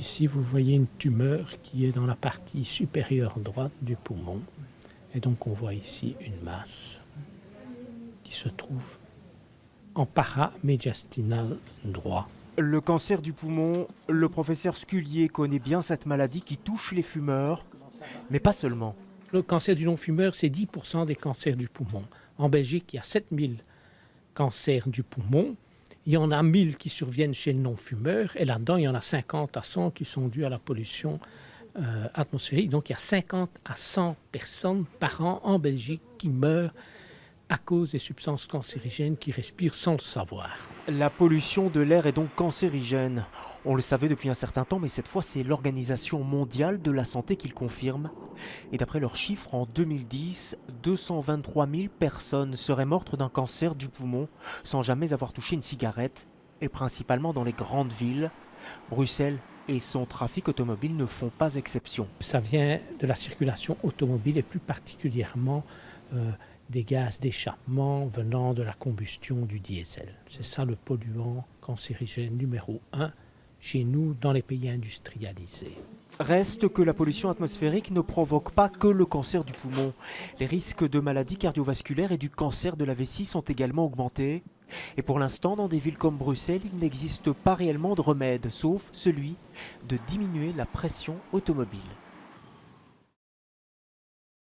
Ici, vous voyez une tumeur qui est dans la partie supérieure droite du poumon. Et donc, on voit ici une masse qui se trouve en paramédiastinal droit. Le cancer du poumon, le professeur Scullier connaît bien cette maladie qui touche les fumeurs, mais pas seulement. Le cancer du non-fumeur, c'est 10% des cancers du poumon. En Belgique, il y a 7000 cancers du poumon. Il y en a 1000 qui surviennent chez le non-fumeur. Et là-dedans, il y en a 50 à 100 qui sont dus à la pollution atmosphérique. Donc, il y a 50 à 100 personnes par an en Belgique qui meurent à cause des substances cancérigènes qui respirent sans le savoir. La pollution de l'air est donc cancérigène. On le savait depuis un certain temps, mais cette fois, c'est l'Organisation mondiale de la santé qui le confirme. Et d'après leurs chiffres, en 2010, 223 000 personnes seraient mortes d'un cancer du poumon sans jamais avoir touché une cigarette, et principalement dans les grandes villes. Bruxelles et son trafic automobile ne font pas exception. Ça vient de la circulation automobile et plus particulièrement des gaz d'échappement venant de la combustion du diesel. C'est ça le polluant cancérigène numéro 1 chez nous dans les pays industrialisés. Reste que la pollution atmosphérique ne provoque pas que le cancer du poumon. Les risques de maladies cardiovasculaires et du cancer de la vessie sont également augmentés. Et pour l'instant, dans des villes comme Bruxelles, il n'existe pas réellement de remède, sauf celui de diminuer la pression automobile.